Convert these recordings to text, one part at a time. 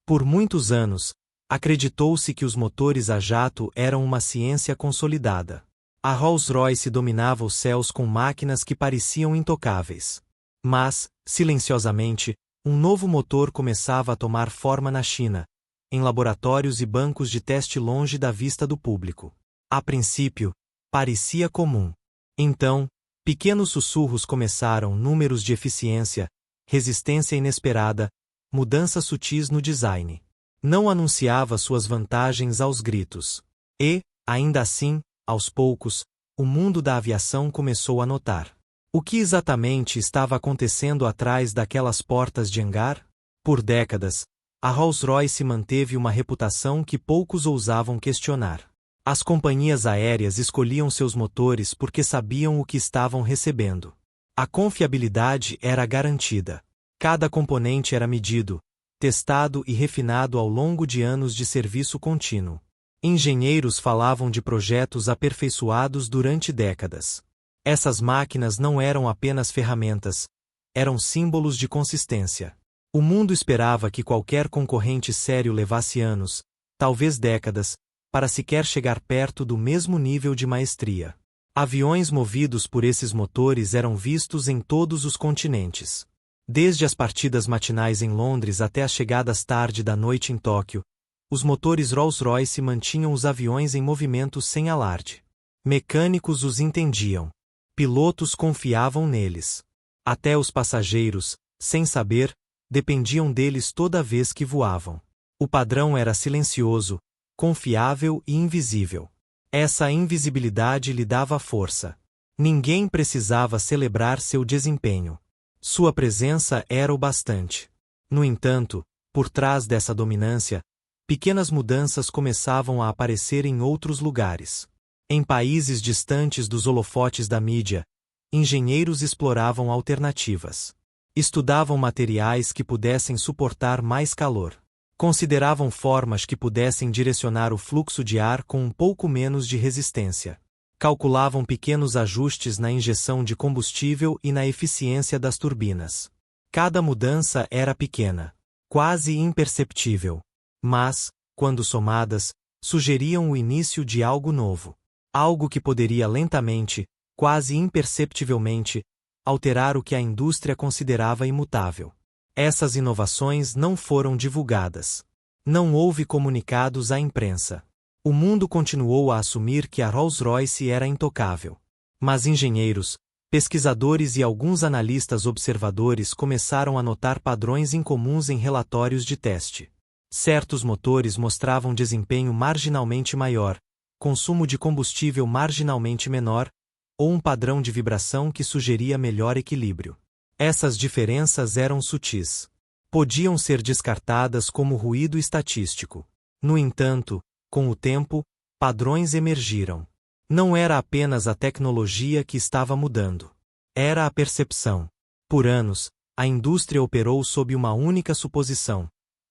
Por muitos anos, acreditou-se que os motores a jato eram uma ciência consolidada. A Rolls-Royce dominava os céus com máquinas que pareciam intocáveis. Mas, silenciosamente, um novo motor começava a tomar forma na China, em laboratórios e bancos de teste longe da vista do público. A princípio, parecia comum. Então, pequenos sussurros começaram: números de eficiência, resistência inesperada, mudanças sutis no design. Não anunciava suas vantagens aos gritos. E, ainda assim, aos poucos, o mundo da aviação começou a notar. O que exatamente estava acontecendo atrás daquelas portas de hangar? Por décadas, a Rolls-Royce manteve uma reputação que poucos ousavam questionar. As companhias aéreas escolhiam seus motores porque sabiam o que estavam recebendo. A confiabilidade era garantida. Cada componente era medido, testado e refinado ao longo de anos de serviço contínuo. Engenheiros falavam de projetos aperfeiçoados durante décadas. Essas máquinas não eram apenas ferramentas, eram símbolos de consistência. O mundo esperava que qualquer concorrente sério levasse anos, talvez décadas, para sequer chegar perto do mesmo nível de maestria. Aviões movidos por esses motores eram vistos em todos os continentes. Desde as partidas matinais em Londres até as chegadas tarde da noite em Tóquio, os motores Rolls-Royce mantinham os aviões em movimento sem alarde. Mecânicos os entendiam. Pilotos confiavam neles. Até os passageiros, sem saber, dependiam deles toda vez que voavam. O padrão era silencioso, confiável e invisível. Essa invisibilidade lhe dava força. Ninguém precisava celebrar seu desempenho. Sua presença era o bastante. No entanto, por trás dessa dominância, pequenas mudanças começavam a aparecer em outros lugares. Em países distantes dos holofotes da mídia, engenheiros exploravam alternativas. Estudavam materiais que pudessem suportar mais calor. Consideravam formas que pudessem direcionar o fluxo de ar com um pouco menos de resistência. Calculavam pequenos ajustes na injeção de combustível e na eficiência das turbinas. Cada mudança era pequena, quase imperceptível. Mas, quando somadas, sugeriam o início de algo novo. Algo que poderia lentamente, quase imperceptivelmente, alterar o que a indústria considerava imutável. Essas inovações não foram divulgadas. Não houve comunicados à imprensa. O mundo continuou a assumir que a Rolls-Royce era intocável. Mas engenheiros, pesquisadores e alguns analistas observadores começaram a notar padrões incomuns em relatórios de teste. Certos motores mostravam desempenho marginalmente maior, consumo de combustível marginalmente menor, ou um padrão de vibração que sugeria melhor equilíbrio. Essas diferenças eram sutis. Podiam ser descartadas como ruído estatístico. No entanto, com o tempo, padrões emergiram. Não era apenas a tecnologia que estava mudando. Era a percepção. Por anos, a indústria operou sob uma única suposição: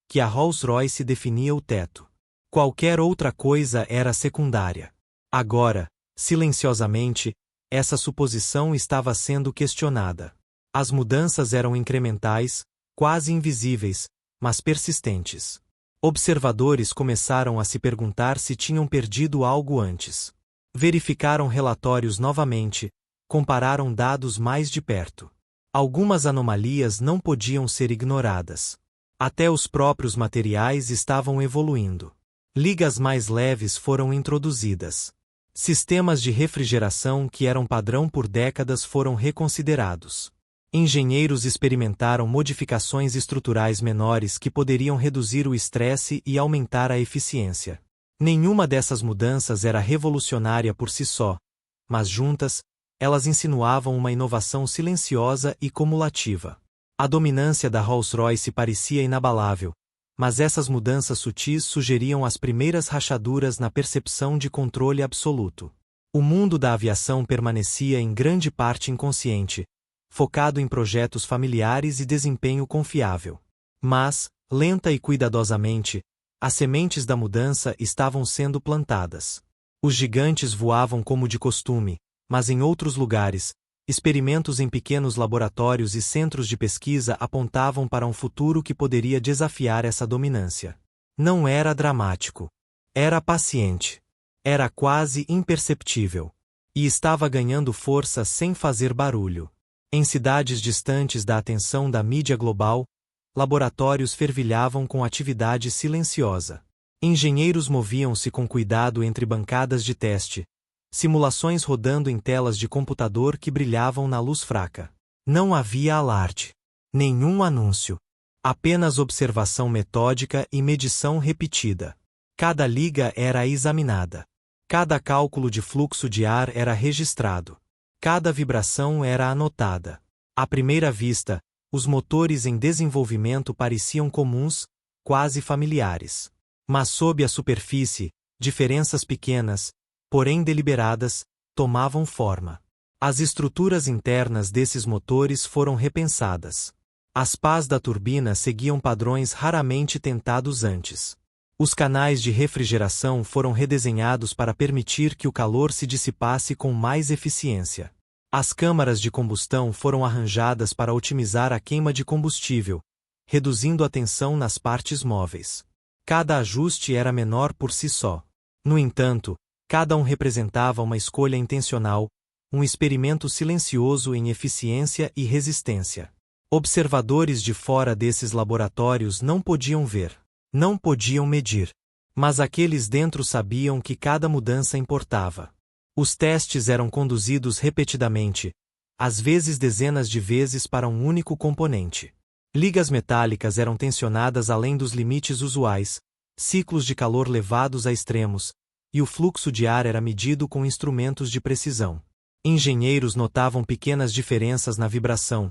que a Rolls-Royce definia o teto. Qualquer outra coisa era secundária. Agora, silenciosamente, essa suposição estava sendo questionada. As mudanças eram incrementais, quase invisíveis, mas persistentes. Observadores começaram a se perguntar se tinham perdido algo antes. Verificaram relatórios novamente, compararam dados mais de perto. Algumas anomalias não podiam ser ignoradas. Até os próprios materiais estavam evoluindo. Ligas mais leves foram introduzidas. Sistemas de refrigeração que eram padrão por décadas foram reconsiderados. Engenheiros experimentaram modificações estruturais menores que poderiam reduzir o estresse e aumentar a eficiência. Nenhuma dessas mudanças era revolucionária por si só, mas juntas, elas insinuavam uma inovação silenciosa e cumulativa. A dominância da Rolls-Royce parecia inabalável, mas essas mudanças sutis sugeriam as primeiras rachaduras na percepção de controle absoluto. O mundo da aviação permanecia em grande parte inconsciente, focado em projetos familiares e desempenho confiável. Mas, lenta e cuidadosamente, as sementes da mudança estavam sendo plantadas. Os gigantes voavam como de costume, mas em outros lugares, Experimentos em pequenos laboratórios e centros de pesquisa apontavam para um futuro que poderia desafiar essa dominância. Não era dramático. Era paciente. Era quase imperceptível. E estava ganhando força sem fazer barulho. Em cidades distantes da atenção da mídia global, laboratórios fervilhavam com atividade silenciosa. Engenheiros moviam-se com cuidado entre bancadas de teste, simulações rodando em telas de computador que brilhavam na luz fraca. Não havia alarde. Nenhum anúncio. Apenas observação metódica e medição repetida. Cada liga era examinada. Cada cálculo de fluxo de ar era registrado. Cada vibração era anotada. À primeira vista, os motores em desenvolvimento pareciam comuns, quase familiares. Mas sob a superfície, diferenças pequenas, porém deliberadas, tomavam forma. As estruturas internas desses motores foram repensadas. As pás da turbina seguiam padrões raramente tentados antes. Os canais de refrigeração foram redesenhados para permitir que o calor se dissipasse com mais eficiência. As câmaras de combustão foram arranjadas para otimizar a queima de combustível, reduzindo a tensão nas partes móveis. Cada ajuste era menor por si só. No entanto, cada um representava uma escolha intencional, um experimento silencioso em eficiência e resistência. Observadores de fora desses laboratórios não podiam ver, não podiam medir, mas aqueles dentro sabiam que cada mudança importava. Os testes eram conduzidos repetidamente, às vezes dezenas de vezes para um único componente. Ligas metálicas eram tensionadas além dos limites usuais, ciclos de calor levados a extremos, e o fluxo de ar era medido com instrumentos de precisão. Engenheiros notavam pequenas diferenças na vibração,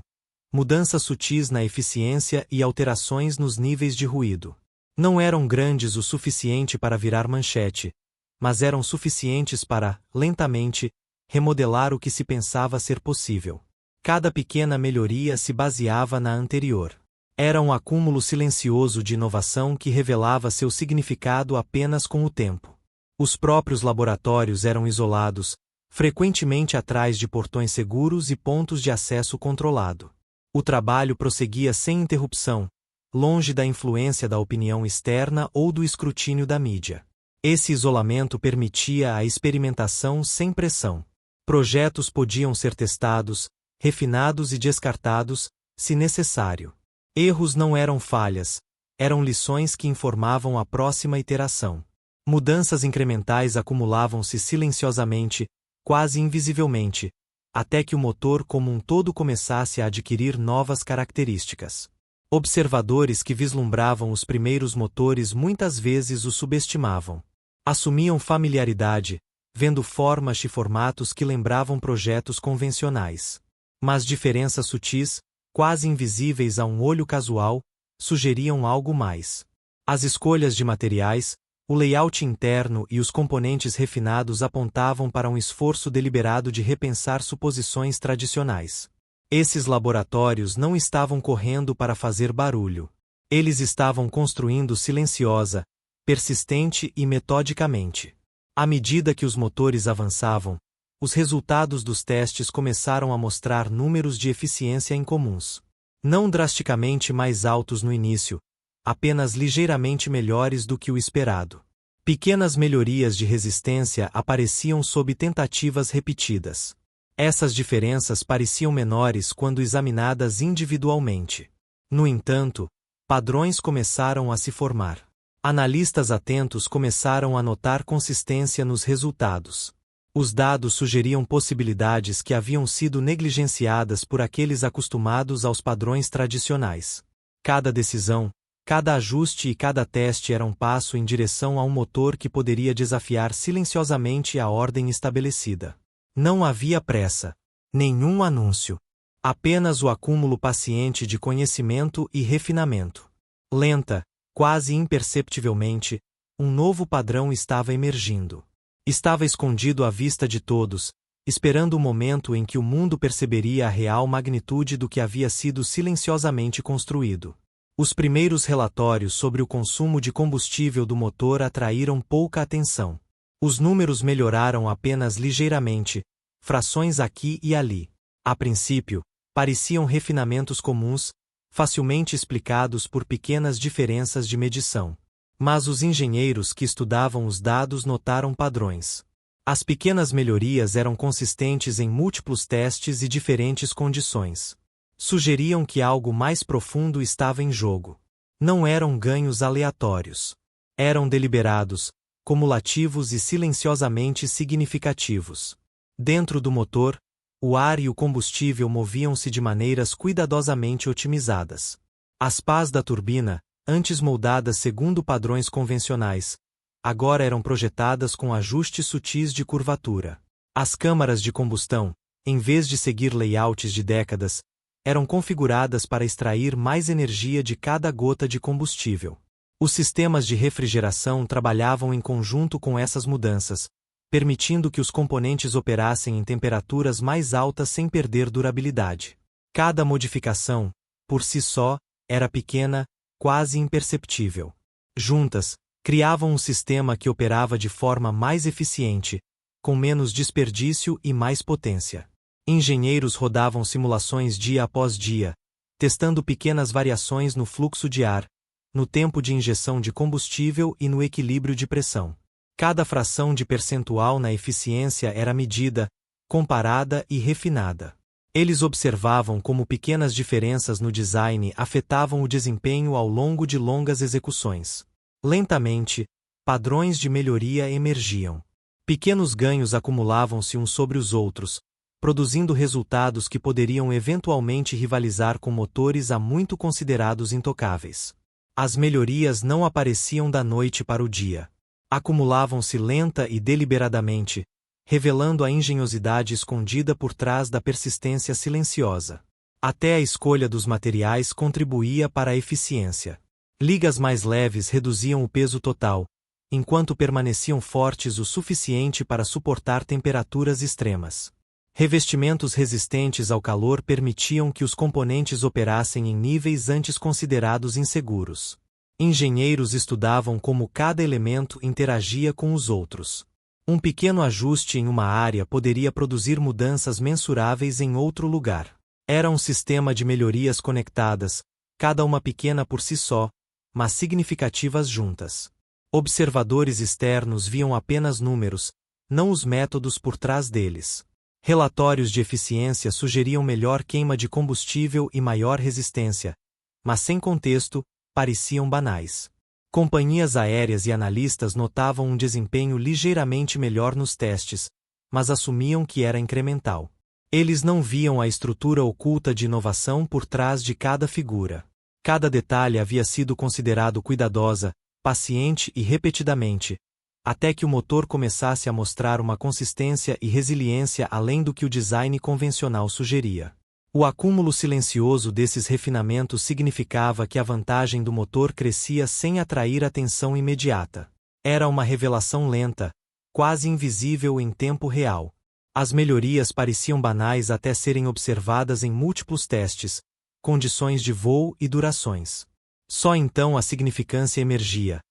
mudanças sutis na eficiência e alterações nos níveis de ruído. Não eram grandes o suficiente para virar manchete, mas eram suficientes para, lentamente, remodelar o que se pensava ser possível. Cada pequena melhoria se baseava na anterior. Era um acúmulo silencioso de inovação que revelava seu significado apenas com o tempo. Os próprios laboratórios eram isolados, frequentemente atrás de portões seguros e pontos de acesso controlado. O trabalho prosseguia sem interrupção, longe da influência da opinião externa ou do escrutínio da mídia. Esse isolamento permitia a experimentação sem pressão. Projetos podiam ser testados, refinados e descartados, se necessário. Erros não eram falhas, eram lições que informavam a próxima iteração. Mudanças incrementais acumulavam-se silenciosamente, quase invisivelmente, até que o motor como um todo começasse a adquirir novas características. Observadores que vislumbravam os primeiros motores muitas vezes o subestimavam. Assumiam familiaridade, vendo formas e formatos que lembravam projetos convencionais. Mas diferenças sutis, quase invisíveis a um olho casual, sugeriam algo mais. As escolhas de materiais, o layout interno e os componentes refinados apontavam para um esforço deliberado de repensar suposições tradicionais. Esses laboratórios não estavam correndo para fazer barulho. Eles estavam construindo silenciosa, persistente e metodicamente. À medida que os motores avançavam, os resultados dos testes começaram a mostrar números de eficiência incomuns. Não drasticamente mais altos no início, apenas ligeiramente melhores do que o esperado. Pequenas melhorias de resistência apareciam sob tentativas repetidas. Essas diferenças pareciam menores quando examinadas individualmente. No entanto, padrões começaram a se formar. Analistas atentos começaram a notar consistência nos resultados. Os dados sugeriam possibilidades que haviam sido negligenciadas por aqueles acostumados aos padrões tradicionais. Cada decisão, cada ajuste e cada teste era um passo em direção a um motor que poderia desafiar silenciosamente a ordem estabelecida. Não havia pressa, nenhum anúncio, apenas o acúmulo paciente de conhecimento e refinamento. Lenta, quase imperceptivelmente, um novo padrão estava emergindo. Estava escondido à vista de todos, esperando o momento em que o mundo perceberia a real magnitude do que havia sido silenciosamente construído. Os primeiros relatórios sobre o consumo de combustível do motor atraíram pouca atenção. Os números melhoraram apenas ligeiramente, frações aqui e ali. A princípio, pareciam refinamentos comuns, facilmente explicados por pequenas diferenças de medição. Mas os engenheiros que estudavam os dados notaram padrões. As pequenas melhorias eram consistentes em múltiplos testes e diferentes condições. Sugeriam que algo mais profundo estava em jogo. Não eram ganhos aleatórios. Eram deliberados, cumulativos e silenciosamente significativos. Dentro do motor, o ar e o combustível moviam-se de maneiras cuidadosamente otimizadas. As pás da turbina, antes moldadas segundo padrões convencionais, agora eram projetadas com ajustes sutis de curvatura. As câmaras de combustão, em vez de seguir layouts de décadas, eram configuradas para extrair mais energia de cada gota de combustível. Os sistemas de refrigeração trabalhavam em conjunto com essas mudanças, permitindo que os componentes operassem em temperaturas mais altas sem perder durabilidade. Cada modificação, por si só, era pequena, quase imperceptível. Juntas, criavam um sistema que operava de forma mais eficiente, com menos desperdício e mais potência. Engenheiros rodavam simulações dia após dia, testando pequenas variações no fluxo de ar, no tempo de injeção de combustível e no equilíbrio de pressão. Cada fração de percentual na eficiência era medida, comparada e refinada. Eles observavam como pequenas diferenças no design afetavam o desempenho ao longo de longas execuções. Lentamente, padrões de melhoria emergiam. Pequenos ganhos acumulavam-se uns sobre os outros, produzindo resultados que poderiam eventualmente rivalizar com motores há muito considerados intocáveis. As melhorias não apareciam da noite para o dia. Acumulavam-se lenta e deliberadamente, revelando a engenhosidade escondida por trás da persistência silenciosa. Até a escolha dos materiais contribuía para a eficiência. Ligas mais leves reduziam o peso total, enquanto permaneciam fortes o suficiente para suportar temperaturas extremas. Revestimentos resistentes ao calor permitiam que os componentes operassem em níveis antes considerados inseguros. Engenheiros estudavam como cada elemento interagia com os outros. Um pequeno ajuste em uma área poderia produzir mudanças mensuráveis em outro lugar. Era um sistema de melhorias conectadas, cada uma pequena por si só, mas significativas juntas. Observadores externos viam apenas números, não os métodos por trás deles. Relatórios de eficiência sugeriam melhor queima de combustível e maior resistência, mas sem contexto, pareciam banais. Companhias aéreas e analistas notavam um desempenho ligeiramente melhor nos testes, mas assumiam que era incremental. Eles não viam a estrutura oculta de inovação por trás de cada figura. Cada detalhe havia sido considerado cuidadosa, paciente e repetidamente, até que o motor começasse a mostrar uma consistência e resiliência além do que o design convencional sugeria. O acúmulo silencioso desses refinamentos significava que a vantagem do motor crescia sem atrair atenção imediata. Era uma revelação lenta, quase invisível em tempo real. As melhorias pareciam banais até serem observadas em múltiplos testes, condições de voo e durações. Só então a significância emergia.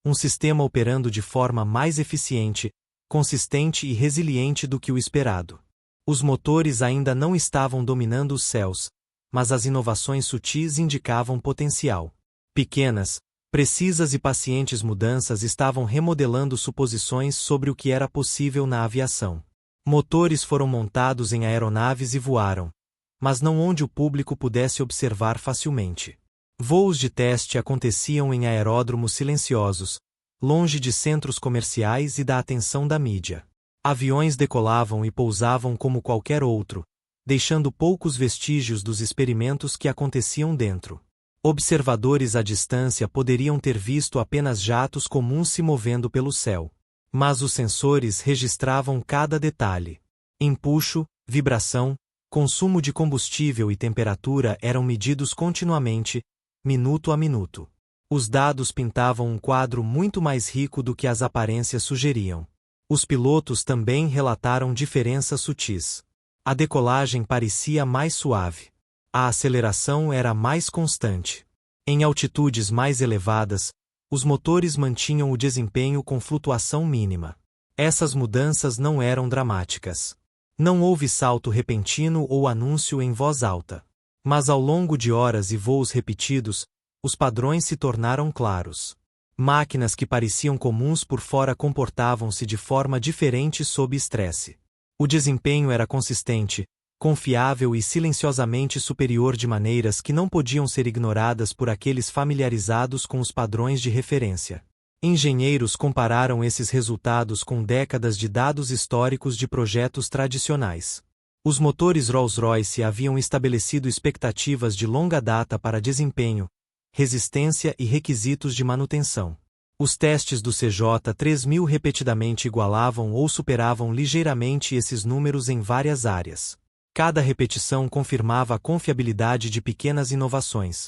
Um sistema operando de forma mais eficiente, consistente e resiliente do que o esperado. Os motores ainda não estavam dominando os céus, mas as inovações sutis indicavam potencial. Pequenas, precisas e pacientes mudanças estavam remodelando suposições sobre o que era possível na aviação. Motores foram montados em aeronaves e voaram, mas não onde o público pudesse observar facilmente. Voos de teste aconteciam em aeródromos silenciosos, longe de centros comerciais e da atenção da mídia. Aviões decolavam e pousavam como qualquer outro, deixando poucos vestígios dos experimentos que aconteciam dentro. Observadores à distância poderiam ter visto apenas jatos comuns se movendo pelo céu. Mas os sensores registravam cada detalhe. Empuxo, vibração, consumo de combustível e temperatura eram medidos continuamente, minuto a minuto. Os dados pintavam um quadro muito mais rico do que as aparências sugeriam. Os pilotos também relataram diferenças sutis. A decolagem parecia mais suave. A aceleração era mais constante. Em altitudes mais elevadas, os motores mantinham o desempenho com flutuação mínima. Essas mudanças não eram dramáticas. Não houve salto repentino ou anúncio em voz alta. Mas ao longo de horas e voos repetidos, os padrões se tornaram claros. Máquinas que pareciam comuns por fora comportavam-se de forma diferente sob estresse. O desempenho era consistente, confiável e silenciosamente superior de maneiras que não podiam ser ignoradas por aqueles familiarizados com os padrões de referência. Engenheiros compararam esses resultados com décadas de dados históricos de projetos tradicionais. Os motores Rolls-Royce haviam estabelecido expectativas de longa data para desempenho, resistência e requisitos de manutenção. Os testes do CJ3000 repetidamente igualavam ou superavam ligeiramente esses números em várias áreas. Cada repetição confirmava a confiabilidade de pequenas inovações.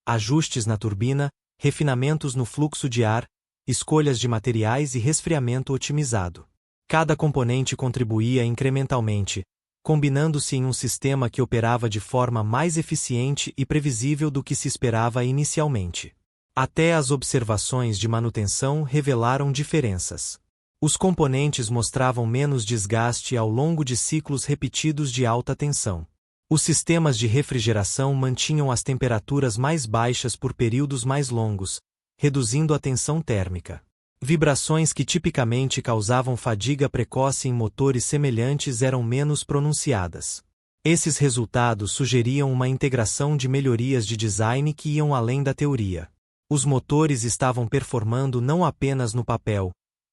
Ajustes na turbina, refinamentos no fluxo de ar, escolhas de materiais e resfriamento otimizado. Cada componente contribuía incrementalmente, combinando-se em um sistema que operava de forma mais eficiente e previsível do que se esperava inicialmente. Até as observações de manutenção revelaram diferenças. Os componentes mostravam menos desgaste ao longo de ciclos repetidos de alta tensão. Os sistemas de refrigeração mantinham as temperaturas mais baixas por períodos mais longos, reduzindo a tensão térmica. Vibrações que tipicamente causavam fadiga precoce em motores semelhantes eram menos pronunciadas. Esses resultados sugeriam uma integração de melhorias de design que iam além da teoria. Os motores estavam performando não apenas no papel,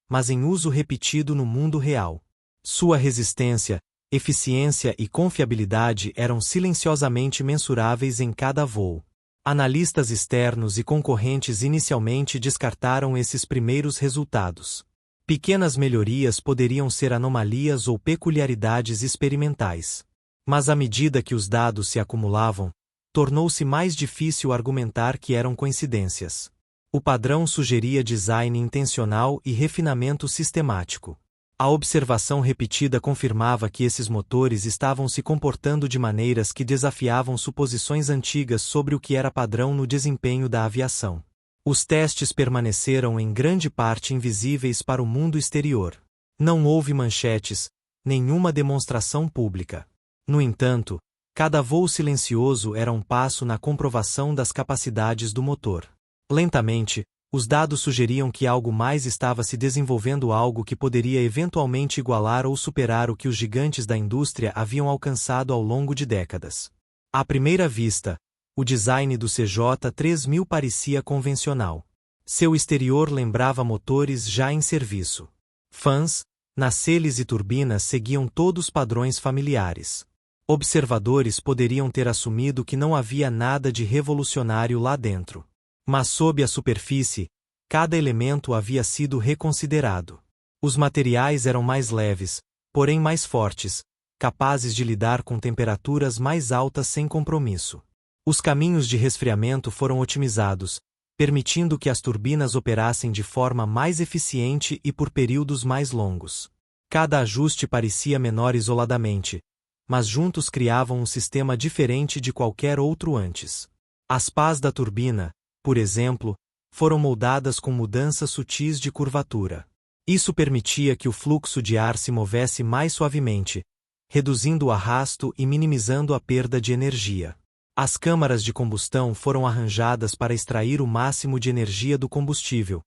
mas em uso repetido no mundo real. Sua resistência, eficiência e confiabilidade eram silenciosamente mensuráveis em cada voo. Analistas externos e concorrentes inicialmente descartaram esses primeiros resultados. Pequenas melhorias poderiam ser anomalias ou peculiaridades experimentais. Mas à medida que os dados se acumulavam, tornou-se mais difícil argumentar que eram coincidências. O padrão sugeria design intencional e refinamento sistemático. A observação repetida confirmava que esses motores estavam se comportando de maneiras que desafiavam suposições antigas sobre o que era padrão no desempenho da aviação. Os testes permaneceram em grande parte invisíveis para o mundo exterior. Não houve manchetes, nenhuma demonstração pública. No entanto, cada voo silencioso era um passo na comprovação das capacidades do motor. Lentamente, os dados sugeriam que algo mais estava se desenvolvendo, algo que poderia eventualmente igualar ou superar o que os gigantes da indústria haviam alcançado ao longo de décadas. À primeira vista, o design do CJ3000 parecia convencional. Seu exterior lembrava motores já em serviço. Fãs, nacelles e turbinas seguiam todos padrões familiares. Observadores poderiam ter assumido que não havia nada de revolucionário lá dentro. Mas sob a superfície, cada elemento havia sido reconsiderado. Os materiais eram mais leves, porém mais fortes, capazes de lidar com temperaturas mais altas sem compromisso. Os caminhos de resfriamento foram otimizados, permitindo que as turbinas operassem de forma mais eficiente e por períodos mais longos. Cada ajuste parecia menor isoladamente, mas juntos criavam um sistema diferente de qualquer outro antes. As pás da turbina, por exemplo, foram moldadas com mudanças sutis de curvatura. Isso permitia que o fluxo de ar se movesse mais suavemente, reduzindo o arrasto e minimizando a perda de energia. As câmaras de combustão foram arranjadas para extrair o máximo de energia do combustível,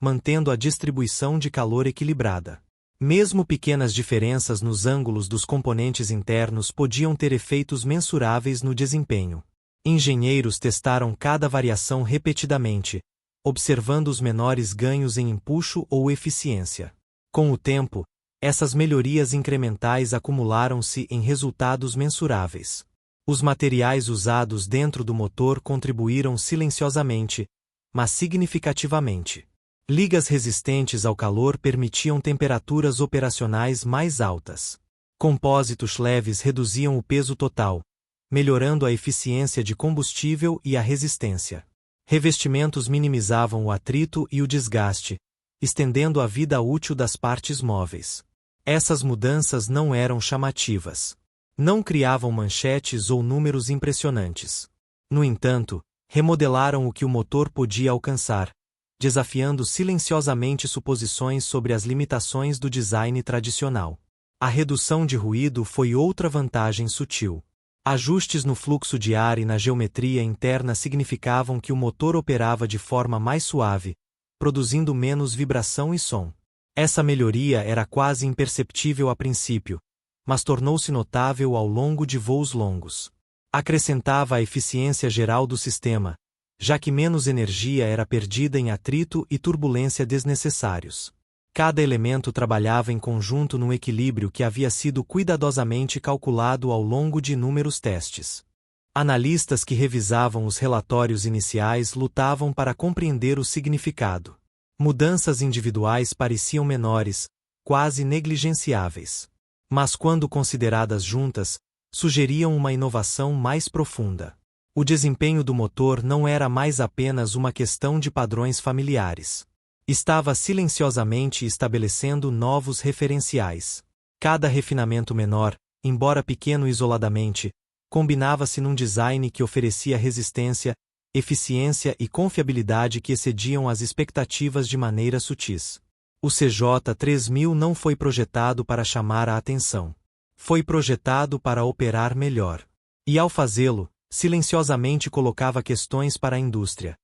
mantendo a distribuição de calor equilibrada. Mesmo pequenas diferenças nos ângulos dos componentes internos podiam ter efeitos mensuráveis no desempenho. Engenheiros testaram cada variação repetidamente, observando os menores ganhos em empuxo ou eficiência. Com o tempo, essas melhorias incrementais acumularam-se em resultados mensuráveis. Os materiais usados dentro do motor contribuíram silenciosamente, mas significativamente. Ligas resistentes ao calor permitiam temperaturas operacionais mais altas. Compósitos leves reduziam o peso total, melhorando a eficiência de combustível e a resistência. Revestimentos minimizavam o atrito e o desgaste, estendendo a vida útil das partes móveis. Essas mudanças não eram chamativas. Não criavam manchetes ou números impressionantes. No entanto, remodelaram o que o motor podia alcançar, desafiando silenciosamente suposições sobre as limitações do design tradicional. A redução de ruído foi outra vantagem sutil. Ajustes no fluxo de ar e na geometria interna significavam que o motor operava de forma mais suave, produzindo menos vibração e som. Essa melhoria era quase imperceptível a princípio, mas tornou-se notável ao longo de voos longos. Acrescentava a eficiência geral do sistema, já que menos energia era perdida em atrito e turbulência desnecessários. Cada elemento trabalhava em conjunto num equilíbrio que havia sido cuidadosamente calculado ao longo de inúmeros testes. Analistas que revisavam os relatórios iniciais lutavam para compreender o significado. Mudanças individuais pareciam menores, quase negligenciáveis. Mas quando consideradas juntas, sugeriam uma inovação mais profunda. O desempenho do motor não era mais apenas uma questão de padrões familiares. Estava silenciosamente estabelecendo novos referenciais. Cada refinamento menor, embora pequeno isoladamente, combinava-se num design que oferecia resistência, eficiência e confiabilidade que excediam as expectativas de maneira sutis. O CJ3000 não foi projetado para chamar a atenção. Foi projetado para operar melhor. E ao fazê-lo, silenciosamente colocava questões para a indústria.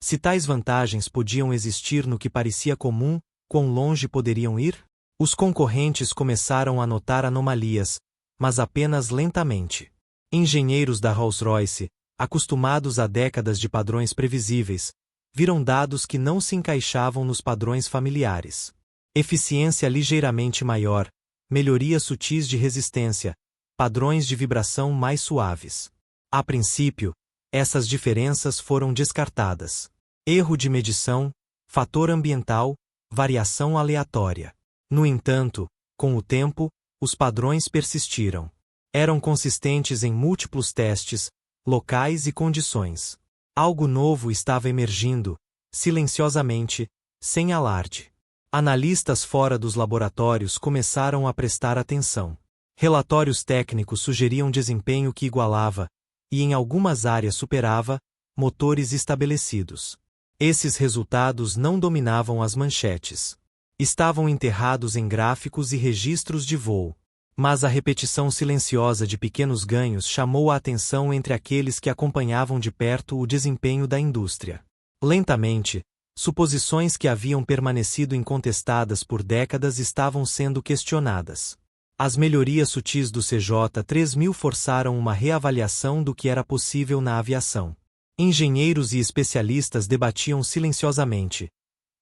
Se tais vantagens podiam existir no que parecia comum, quão longe poderiam ir? Os concorrentes começaram a notar anomalias, mas apenas lentamente. Engenheiros da Rolls-Royce, acostumados a décadas de padrões previsíveis, viram dados que não se encaixavam nos padrões familiares. Eficiência ligeiramente maior, melhorias sutis de resistência, padrões de vibração mais suaves. A princípio, essas diferenças foram descartadas. Erro de medição, fator ambiental, variação aleatória. No entanto, com o tempo, os padrões persistiram. Eram consistentes em múltiplos testes, locais e condições. Algo novo estava emergindo, silenciosamente, sem alarde. Analistas fora dos laboratórios começaram a prestar atenção. Relatórios técnicos sugeriam desempenho que igualava, e em algumas áreas superava, motores estabelecidos. Esses resultados não dominavam as manchetes. Estavam enterrados em gráficos e registros de voo. Mas a repetição silenciosa de pequenos ganhos chamou a atenção entre aqueles que acompanhavam de perto o desempenho da indústria. Lentamente, suposições que haviam permanecido incontestadas por décadas estavam sendo questionadas. As melhorias sutis do CJ3000 forçaram uma reavaliação do que era possível na aviação. Engenheiros e especialistas debatiam silenciosamente.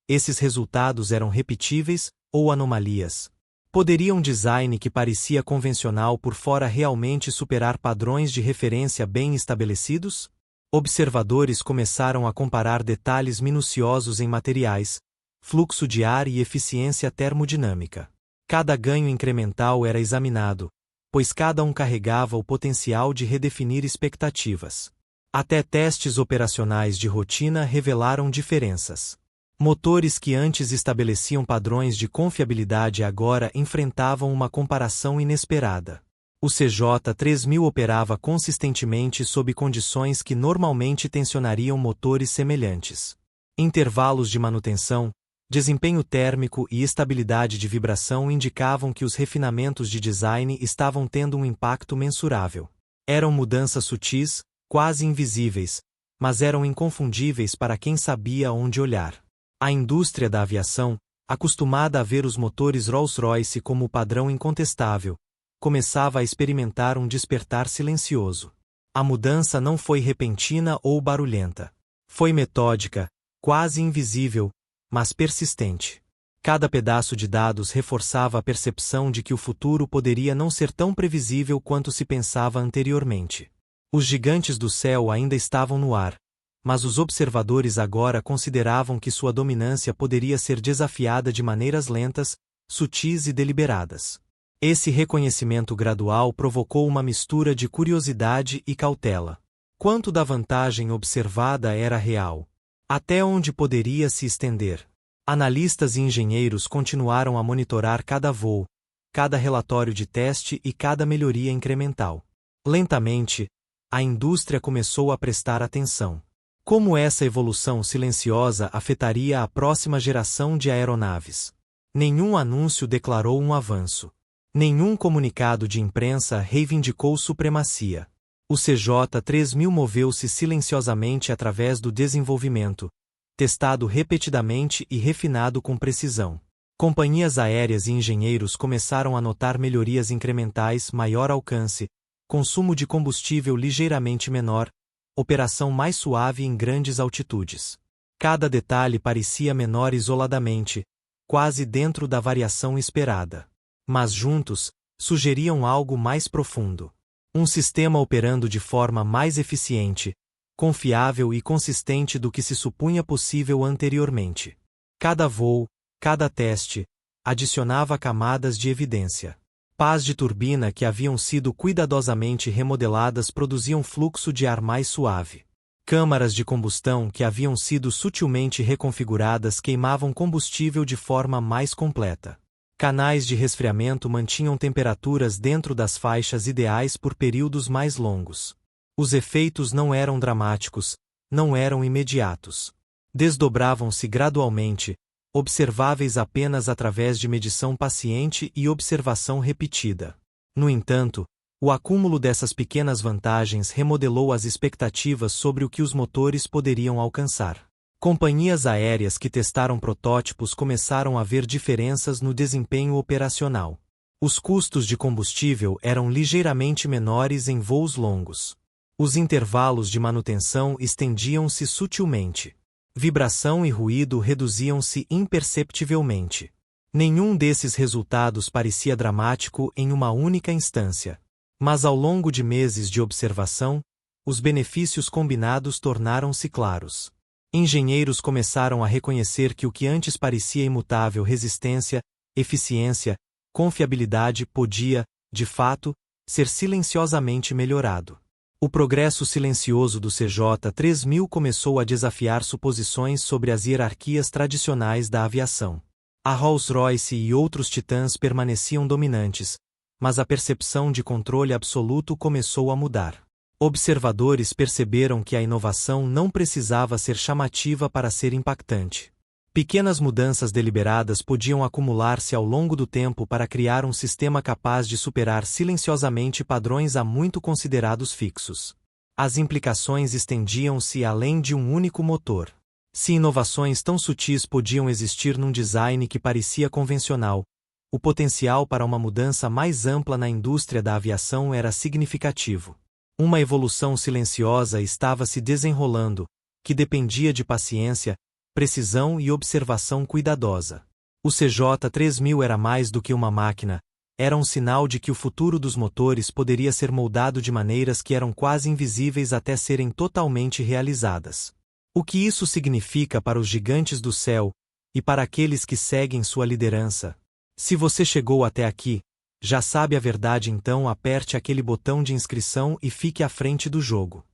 Esses resultados eram repetíveis ou anomalias? Poderia um design que parecia convencional por fora realmente superar padrões de referência bem estabelecidos? Observadores começaram a comparar detalhes minuciosos em materiais, fluxo de ar e eficiência termodinâmica. Cada ganho incremental era examinado, pois cada um carregava o potencial de redefinir expectativas. Até testes operacionais de rotina revelaram diferenças. Motores que antes estabeleciam padrões de confiabilidade agora enfrentavam uma comparação inesperada. O CJ3000 operava consistentemente sob condições que normalmente tensionariam motores semelhantes. Intervalos de manutenção, desempenho térmico e estabilidade de vibração indicavam que os refinamentos de design estavam tendo um impacto mensurável. Eram mudanças sutis, quase invisíveis, mas eram inconfundíveis para quem sabia onde olhar. A indústria da aviação, acostumada a ver os motores Rolls-Royce como o padrão incontestável, começava a experimentar um despertar silencioso. A mudança não foi repentina ou barulhenta. Foi metódica, quase invisível, mas persistente. Cada pedaço de dados reforçava a percepção de que o futuro poderia não ser tão previsível quanto se pensava anteriormente. Os gigantes do céu ainda estavam no ar, mas os observadores agora consideravam que sua dominância poderia ser desafiada de maneiras lentas, sutis e deliberadas. Esse reconhecimento gradual provocou uma mistura de curiosidade e cautela. Quanto da vantagem observada era real? Até onde poderia se estender? Analistas e engenheiros continuaram a monitorar cada voo, cada relatório de teste e cada melhoria incremental. Lentamente, a indústria começou a prestar atenção. Como essa evolução silenciosa afetaria a próxima geração de aeronaves? Nenhum anúncio declarou um avanço. Nenhum comunicado de imprensa reivindicou supremacia. O CJ-3000 moveu-se silenciosamente através do desenvolvimento, testado repetidamente e refinado com precisão. Companhias aéreas e engenheiros começaram a notar melhorias incrementais, maior alcance, consumo de combustível ligeiramente menor, operação mais suave em grandes altitudes. Cada detalhe parecia menor isoladamente, quase dentro da variação esperada. Mas juntos, sugeriam algo mais profundo. Um sistema operando de forma mais eficiente, confiável e consistente do que se supunha possível anteriormente. Cada voo, cada teste, adicionava camadas de evidência. Pás de turbina que haviam sido cuidadosamente remodeladas produziam fluxo de ar mais suave. Câmaras de combustão que haviam sido sutilmente reconfiguradas queimavam combustível de forma mais completa. Canais de resfriamento mantinham temperaturas dentro das faixas ideais por períodos mais longos. Os efeitos não eram dramáticos, não eram imediatos. Desdobravam-se gradualmente, observáveis apenas através de medição paciente e observação repetida. No entanto, o acúmulo dessas pequenas vantagens remodelou as expectativas sobre o que os motores poderiam alcançar. Companhias aéreas que testaram protótipos começaram a ver diferenças no desempenho operacional. Os custos de combustível eram ligeiramente menores em voos longos. Os intervalos de manutenção estendiam-se sutilmente. Vibração e ruído reduziam-se imperceptivelmente. Nenhum desses resultados parecia dramático em uma única instância. Mas ao longo de meses de observação, os benefícios combinados tornaram-se claros. Engenheiros começaram a reconhecer que o que antes parecia imutável resistência, eficiência, confiabilidade podia, de fato, ser silenciosamente melhorado. O progresso silencioso do CJ-3000 começou a desafiar suposições sobre as hierarquias tradicionais da aviação. A Rolls-Royce e outros titãs permaneciam dominantes, mas a percepção de controle absoluto começou a mudar. Observadores perceberam que a inovação não precisava ser chamativa para ser impactante. Pequenas mudanças deliberadas podiam acumular-se ao longo do tempo para criar um sistema capaz de superar silenciosamente padrões há muito considerados fixos. As implicações estendiam-se além de um único motor. Se inovações tão sutis podiam existir num design que parecia convencional, o potencial para uma mudança mais ampla na indústria da aviação era significativo. Uma evolução silenciosa estava se desenrolando, que dependia de paciência, precisão e observação cuidadosa. O CJ-3000 era mais do que uma máquina, era um sinal de que o futuro dos motores poderia ser moldado de maneiras que eram quase invisíveis até serem totalmente realizadas. O que isso significa para os gigantes do céu, e para aqueles que seguem sua liderança? Se você chegou até aqui, já sabe a verdade, então aperte aquele botão de inscrição e fique à frente do jogo.